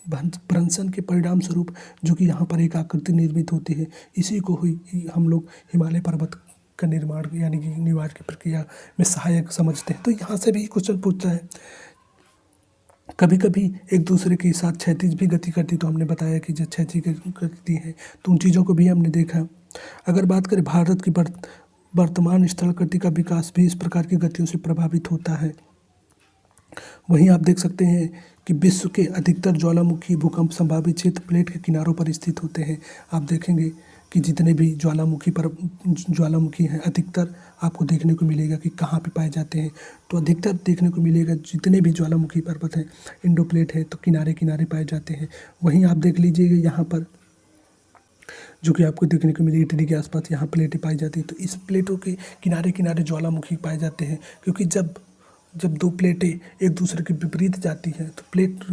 भ्रंशन के परिणाम स्वरूप जो कि यहाँ पर एक आकृति निर्मित होती है, इसी को ही हम लोग हिमालय पर्वत का निर्माण यानी कि निवास की प्रक्रिया में सहायक समझते हैं। तो यहाँ से भी क्वेश्चन पूछता है। कभी कभी एक दूसरे के साथ क्षैतिज भी गति करती, तो हमने बताया कि जो क्षैतिज गति है तो उन चीज़ों को भी हमने देखा। अगर बात करें भारत की वर्तमान स्थलाकृति का विकास भी इस प्रकार की गतियों से प्रभावित होता है। वहीं आप देख सकते हैं कि विश्व के अधिकतर ज्वालामुखी भूकंप संभावित क्षेत्र प्लेट के किनारों पर स्थित होते हैं। आप देखेंगे कि जितने भी ज्वालामुखी हैं, अधिकतर आपको देखने को मिलेगा कि कहाँ पे पाए जाते हैं, तो अधिकतर देखने को मिलेगा जितने भी ज्वालामुखी पर्वत हैं, इंडो प्लेट है, तो किनारे किनारे पाए जाते हैं। वहीं आप देख लीजिएगा यहाँ पर जो कि आपको देखने को मिलेगी इटली के आसपास यहाँ प्लेटें पाई जाती हैं। तो इस प्लेटों के किनारे किनारे ज्वालामुखी पाए जाते हैं, क्योंकि जब 2 प्लेटें एक दूसरे के विपरीत जाती हैं तो प्लेट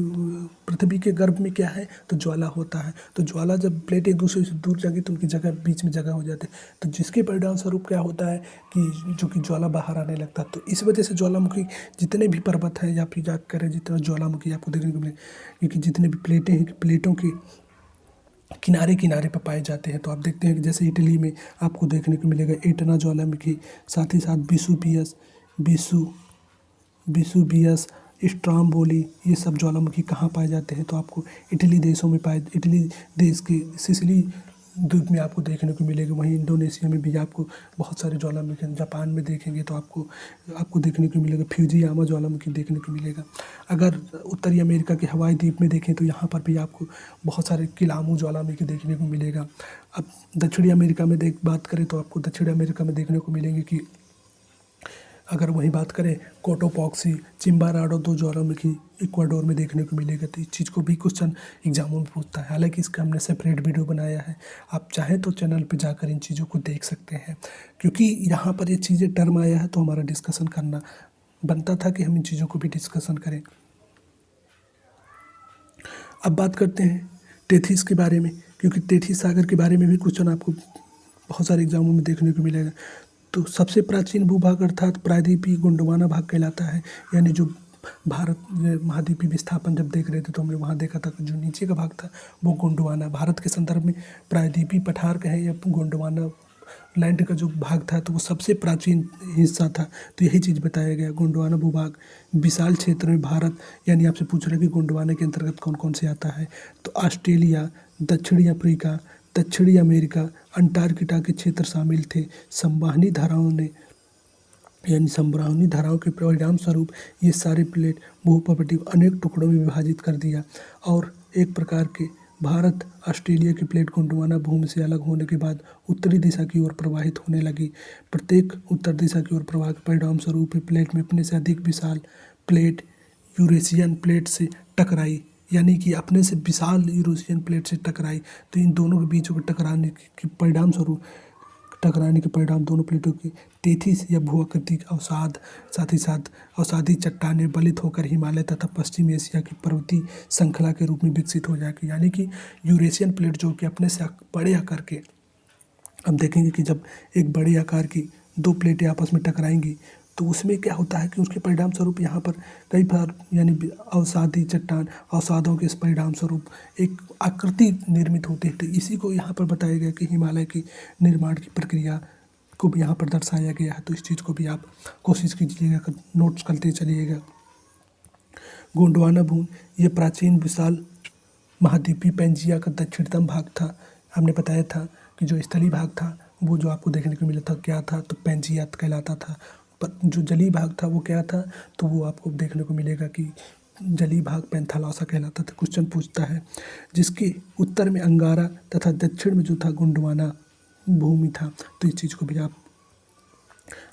पृथ्वी के गर्भ में क्या है, तो ज्वाला होता है। तो ज्वाला जब प्लेट एक दूसरे से दूर जाएगी तो उनकी जगह बीच में जगह हो जाती है, तो जिसके परिणाम स्वरूप क्या होता है कि जो कि ज्वाला बाहर आने लगता है। तो इस वजह से ज्वालामुखी जितने भी पर्वत हैं या फिर जाकर करें जितना ज्वालामुखी आपको देखने को मिले, क्योंकि जितने भी प्लेटें हैं प्लेटों के किनारे किनारे पर पाए जाते हैं। तो आप देखते हैं कि जैसे इटली में आपको देखने को मिलेगा एटना ज्वालामुखी, साथ ही साथ विसुवियस, स्ट्रोम्बोली, ये सब ज्वालामुखी कहाँ पाए जाते हैं, तो आपको इटली देश के सिसिली द्वीप में आपको देखने को मिलेगा। वहीं इंडोनेशिया में भी आपको बहुत सारे ज्वालामुखी, जापान में देखेंगे तो आपको देखने को मिलेगा फ्यूजियामा ज्वालामुखी देखने को मिलेगा। अगर उत्तरी अमेरिका के हवाई द्वीप में देखें तो यहाँ पर भी आपको बहुत सारे किलामू ज्वालामुखी देखने को मिलेगा। अब दक्षिणी अमेरिका में बात करें तो आपको दक्षिणी अमेरिका में देखने को मिलेंगे कि अगर वहीं बात करें कोटोपॉक्सी, चिम्बाराडो दो ज्वालामुखी इक्वाडोर में देखने को मिलेगा, तो इस चीज़ को भी क्वेश्चन एग्जामों में पूछता है। हालांकि इसका हमने सेपरेट वीडियो बनाया है, आप चाहें तो चैनल पे जाकर इन चीज़ों को देख सकते हैं, क्योंकि यहाँ पर ये चीज़ें टर्म आया है तो हमारा डिस्कशन करना बनता था कि हम इन चीज़ों को भी डिस्कशन करें। अब बात करते हैं टेथिस के बारे में, क्योंकि टेथिस सागर के बारे में भी क्वेश्चन आपको बहुत सारे एग्जामों में देखने को मिलेगा। तो सबसे प्राचीन भूभाग अर्थात प्रायद्वीपीय गोंडवाना भाग कहलाता है, यानी जो भारत महाद्वीपीय विस्थापन जब देख रहे थे तो हमने वहाँ देखा था कि जो नीचे का भाग था वो गोंडवाना, भारत के संदर्भ में प्रायद्वीपीय पठार कहें या गोंडवाना लैंड का जो भाग था तो वो सबसे प्राचीन हिस्सा था। तो यही चीज़ बताया गया। गोंडवाना भूभाग विशाल क्षेत्र में भारत, यानी आपसे पूछ रहे कि गोंडवाना के अंतर्गत कौन कौन से आता है, तो ऑस्ट्रेलिया, दक्षिणी अफ्रीका, दक्षिणी अमेरिका, अंटार्कटिका के क्षेत्र शामिल थे। संवहनी धाराओं के परिणाम स्वरूप ये सारे प्लेट भूप्रपट्टी को अनेक टुकड़ों में विभाजित कर दिया और एक प्रकार के भारत ऑस्ट्रेलिया की प्लेट गोंडवाना भूमि से अलग होने के बाद उत्तरी दिशा की ओर प्रवाहित होने लगी। प्रत्येक उत्तर दिशा की ओर प्रवाह के परिणाम स्वरूप प्लेट में अपने से अधिक विशाल प्लेट यूरेशियन प्लेट से टकराई, यानी कि अपने से विशाल यूरेशियन प्लेट से टकराई। तो इन दोनों के बीच टकराने के परिणाम दोनों प्लेटों की टेथिस या भूआकृतिक अवसाद, साथ ही साथ अवसादी चट्टानें बलित होकर हिमालय तथा पश्चिम एशिया की पर्वतीय श्रृंखला के रूप में विकसित हो जाएगी। यानी कि यूरेशियन प्लेट जो कि अपने से बड़े आकार के, अब देखेंगे कि जब एक बड़े आकार की दो प्लेटें आपस में टकराएंगी तो उसमें क्या होता है कि उसके परिणाम स्वरूप यहाँ पर कई बार यानी अवसादी चट्टान अवसादों के इस परिणाम स्वरूप एक आकृति निर्मित होती है। तो इसी को यहाँ पर बताया गया कि हिमालय की निर्माण की प्रक्रिया को भी यहाँ पर दर्शाया गया है। तो इस चीज़ को भी आप कोशिश कीजिएगा, नोट्स करते चलिएगा। गोंडवाना भूमि ये प्राचीन विशाल महाद्वीपीय पैंजिया का दक्षिणतम भाग था। हमने बताया था कि जो स्थलीय भाग था वो जो आपको देखने को मिला था क्या था, तो पैंजिया कहलाता था। पर जो जलीय भाग था वो क्या था, तो वो आपको देखने को मिलेगा कि जलीय भाग पैंथालौसा कहलाता था। क्वेश्चन पूछता है जिसके उत्तर में अंगारा तथा दक्षिण में जो था गोंडवाना भूमि था। तो इस चीज़ को भी आप,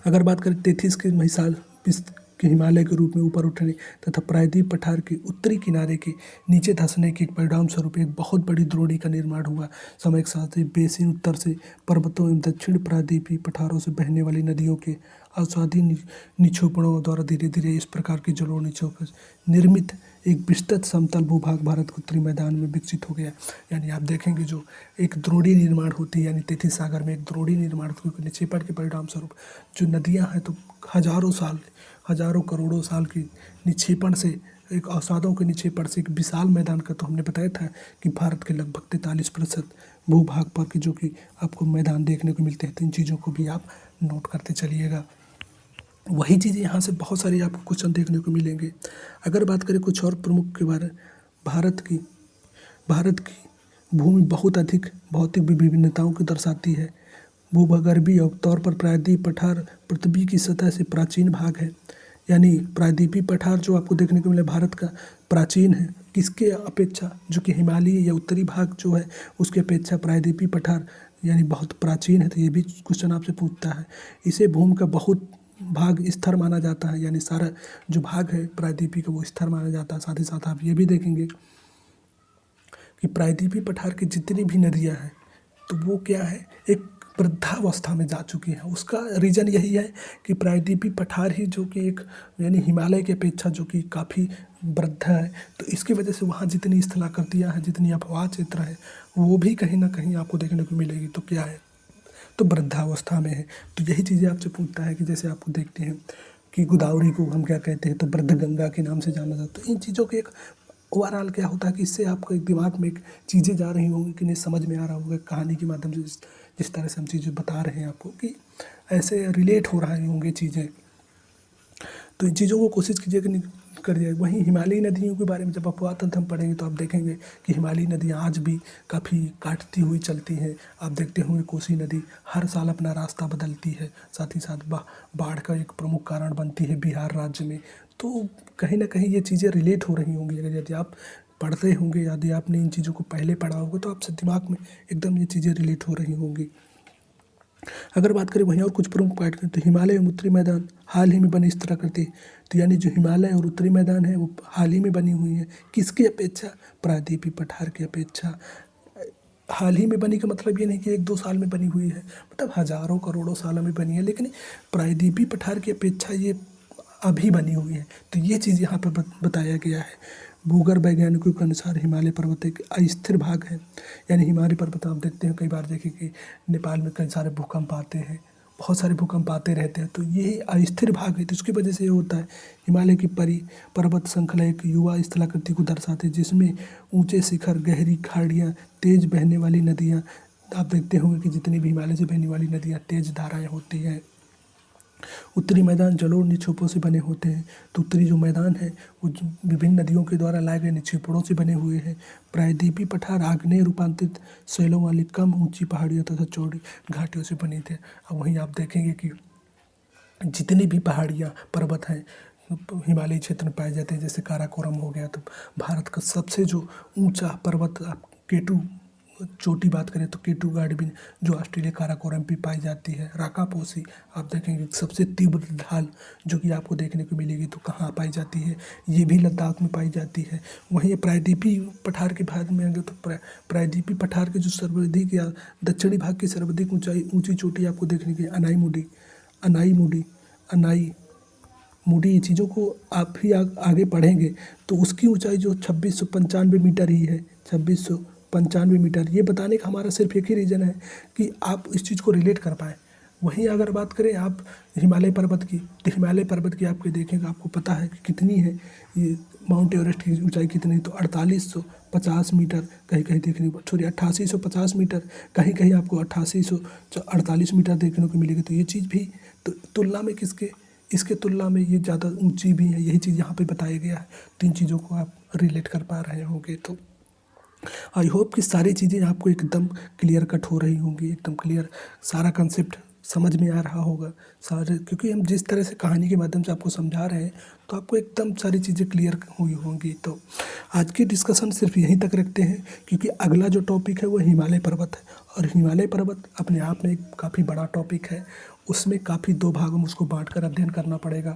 अगर बात करें टेथिस के महिसाल के हिमालय के रूप में ऊपर उठने तथा प्रायद्वीप पठार के उत्तरी किनारे के नीचे धंसने के परिणाम स्वरूप एक बहुत बड़ी द्रोणी का निर्माण हुआ। समय के साथ ही बेसिन उत्तर से पर्वतों एवं दक्षिण प्रायद्वीपीय पठारों से बहने वाली नदियों के अवसादी निक्षेपणों द्वारा धीरे धीरे इस प्रकार की जलोढ़ निर्मित एक विस्तृत समतल भूभाग भारत के उत्तरी मैदान में विकसित हो गया। यानी आप देखेंगे जो एक द्रोणी निर्माण होती है, यानी टेथिस सागर में एक द्रोणी निर्माण क्योंकि निक्षेपण के परिणाम स्वरूप जो नदियाँ हैं तो हजारों करोड़ों साल की निक्षेपण से, एक अवसादों के निक्षेपण से एक विशाल मैदान का, तो हमने बताया था कि भारत के लगभग 43% भूभाग पर की जो कि आपको मैदान देखने को मिलते हैं। तो इन चीज़ों को भी आप नोट करते चलिएगा। वही चीज़ें यहाँ से बहुत सारे आपको क्वेश्चन देखने को मिलेंगे। अगर बात करें कुछ और प्रमुख के बारे में, भारत की भूमि बहुत अधिक भौतिक विभिन्नताओं को दर्शाती है। भूगर्भीय तौर पर प्रायद्वीप पठार पृथ्वी की सतह से प्राचीन भाग है, यानी प्रायद्वीपीय पठार जो आपको देखने को मिले भारत का प्राचीन है। किसके अपेक्षा, जो कि हिमालयी या उत्तरी भाग जो है उसके अपेक्षा प्रायद्वीपीय पठार यानी बहुत प्राचीन है। तो ये भी क्वेश्चन आपसे पूछता है। इसे भूमि का बहुत भाग स्थिर माना जाता है, यानी सारा जो भाग है प्रायद्वीपीय का वो स्थिर माना जाता है। साथ ही साथ आप ये भी देखेंगे कि प्रायद्वीपीय पठार की जितनी भी नदियाँ हैं तो वो क्या है, एक वृद्धावस्था में जा चुकी है। उसका रीज़न यही है कि प्रायद्वीपीय पठार ही जो कि एक यानी हिमालय की अपेक्षा जो कि काफ़ी वृद्ध है, तो इसकी वजह से वहाँ जितनी स्थलाकृतियाँ हैं, जितनी अपवाह क्षेत्र है, वो भी कहीं ना कहीं आपको देखने को मिलेगी। तो क्या है, तो वृद्धावस्था में है। तो यही चीज़ें आपसे पूछता है कि जैसे आपको देखते हैं कि गोदावरी को हम क्या कहते हैं, तो वृद्ध गंगा के नाम से जाना जाता है। तो इन चीज़ों के एक ओवरऑल क्या होता है कि इससे आपको एक दिमाग में एक चीज़ें जा रही होंगी कि नहीं समझ में आ रहा होगा कहानी के माध्यम से, जिस तरह से हम चीज़ें बता रहे हैं आपको कि ऐसे रिलेट हो रही होंगी चीज़ें। तो इन चीज़ों को कोशिश कीजिए कि करिए। वहीं हिमालयी नदियों के बारे में जब अपवाह तंत्र हम पढ़ेंगे तो आप देखेंगे कि हिमालयी नदियाँ आज भी काफ़ी काटती हुई चलती हैं। आप देखते होंगे कोसी नदी हर साल अपना रास्ता बदलती है, साथ ही साथ बाढ़ का एक प्रमुख कारण बनती है बिहार राज्य में। तो कहीं ना कहीं ये चीज़ें रिलेट हो रही होंगी। अगर यदि आप पढ़ते होंगे, यदि आपने इन चीज़ों को पहले पढ़ा होगा तो आपसे दिमाग में एकदम ये चीज़ें रिलेट हो रही होंगी। अगर बात करें वहीं और कुछ प्रमुख पॉइंट करें तो हिमालय एवं उत्तरी मैदान हाल ही में बने इस तरह करती है। तो यानी जो हिमालय और उत्तरी मैदान है वो हाल ही में बनी हुई है। किसकी अपेक्षा? प्रायद्वीपीय पठार की अपेक्षा। हाल ही में बनी का मतलब ये नहीं कि 1-2 साल में बनी हुई है, मतलब हजारों करोड़ों सालों में बनी है, लेकिन प्रायद्वीपीय पठार की अपेक्षा ये अभी बनी हुई है। तो ये चीज़ यहाँ पर बताया गया है। भूगर्भ वैज्ञानिकों के अनुसार हिमालय पर्वत एक अस्थिर भाग है। यानी हिमालय पर्वत आप देखते हैं, कई बार देखें कि नेपाल में कई सारे भूकंप आते हैं, बहुत सारे भूकंप आते रहते हैं। तो ये अस्थिर भाग है, तो इसकी वजह से ये होता है। हिमालय की पर्वत श्रृंखला एक युवा स्थलाकृति को दर्शाते हैं, जिसमें ऊंचे शिखर, गहरी खाड़ियाँ, तेज बहने वाली नदियाँ। आप देखते होंगे कि जितनी भी हिमालय से बहने वाली नदियाँ तेज धाराएं होती हैं। उत्तरी मैदान जलोढ़ निक्षेपों से बने होते हैं। तो उत्तरी जो मैदान है वो विभिन्न नदियों के द्वारा लाए गए निक्षेपों से बने हुए हैं। प्रायद्वीपीय पठार आग्नेय रूपांतरित शैलों वाली कम ऊंची पहाड़ियों तथा चौड़ी घाटियों से बने थे। अब वहीं आप देखेंगे कि जितनी भी पहाड़ियाँ पर्वत हैं हिमालयी क्षेत्र में पाए जाते हैं, जैसे काराकोरम हो गया, तो भारत का सबसे जो ऊंचा पर्वत आप केटू चोटी बात करें तो केटू गार्डबिन जो ऑस्ट्रेलिया काराकोरम पे पाई जाती है। राकापोसी आप देखेंगे सबसे तीव्र ढाल जो कि आपको देखने को मिलेगी, तो कहाँ पाई जाती है? ये भी लद्दाख में पाई जाती है। वहीं प्रायद्वीपीय पठार के भाग में अगर तो प्रायद्वीपीय पठार के जो सर्वाधिक या दक्षिणी भाग की सर्वाधिक ऊंची चोटी आपको देखने की अनाई मूडी। ये चीज़ों को आप ही आगे पढ़ेंगे तो उसकी ऊंचाई जो 2695 मीटर ही है। 2695 मीटर। ये बताने का हमारा सिर्फ एक ही रीज़न है कि आप इस चीज़ को रिलेट कर पाएँ। वहीं अगर बात करें आप हिमालय पर्वत की, तो हिमालय पर्वत की आपके देखेंगे, आपको पता है कि कितनी है ये माउंट एवरेस्ट की ऊंचाई कितनी है, तो 4850 मीटर कहीं कहीं देखने को, सॉरी 8850 मीटर, कहीं कहीं आपको 8848 मीटर देखने को मिलेगी। तो ये चीज़ भी तो तुलना में इसके तुलना में ये ज़्यादा ऊंची भी है। यही चीज़ यहाँ पे बताया गया है। तो इन चीज़ों को आप रिलेट कर पा रहे होंगे। तो आई होप कि सारी चीज़ें आपको एकदम क्लियर कट हो रही होंगी, एकदम क्लियर सारा कंसेप्ट समझ में आ रहा होगा सारे, क्योंकि हम जिस तरह से कहानी के माध्यम से आपको समझा रहे हैं तो आपको एकदम सारी चीज़ें क्लियर हुई होंगी। तो आज की डिस्कशन सिर्फ यहीं तक रखते हैं, क्योंकि अगला जो टॉपिक है वो हिमालय पर्वत है, और हिमालय पर्वत अपने आप में एक काफ़ी बड़ा टॉपिक है। उसमें काफ़ी 2 भागों में उसको बांट कर अध्ययन करना पड़ेगा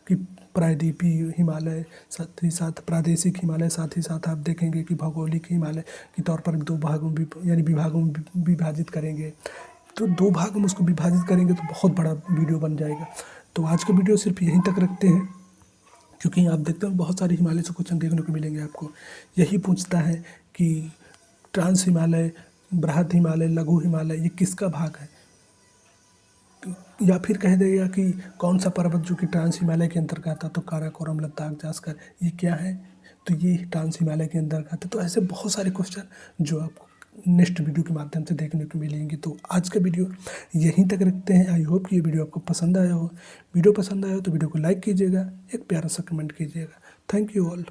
कि प्रायद्वीपीय हिमालय, साथ ही साथ प्रादेशिक हिमालय, साथ ही साथ आप देखेंगे कि भौगोलिक हिमालय के तौर पर 2 भागों में यानी विभागों में विभाजित करेंगे। तो 2 भागों में उसको विभाजित करेंगे तो बहुत बड़ा वीडियो बन जाएगा। तो आज का वीडियो सिर्फ यहीं तक रखते हैं, क्योंकि आप देखते हैं बहुत सारे हिमालय से क्वेश्चन देखने को मिलेंगे आपको। यही पूछता है कि ट्रांस हिमालय, बृहद हिमालय, लघु हिमालय ये किसका भाग है, या फिर कह देगा कि कौन सा पर्वत जो कि ट्रांस हिमालय के अंतर्गत आता, तो काराकोरम, लद्दाख, जास्कर ये क्या है, तो ये ट्रांस हिमालय के अंतर्गत आता। तो ऐसे बहुत सारे क्वेश्चन जो आपको नेक्स्ट वीडियो के माध्यम से देखने को मिलेंगे। तो आज का वीडियो यहीं तक रखते हैं। आई होप कि ये वीडियो आपको पसंद आया हो। वीडियो पसंद आया हो तो वीडियो को लाइक कीजिएगा, एक प्यारा सा कमेंट कीजिएगा। Thank you all.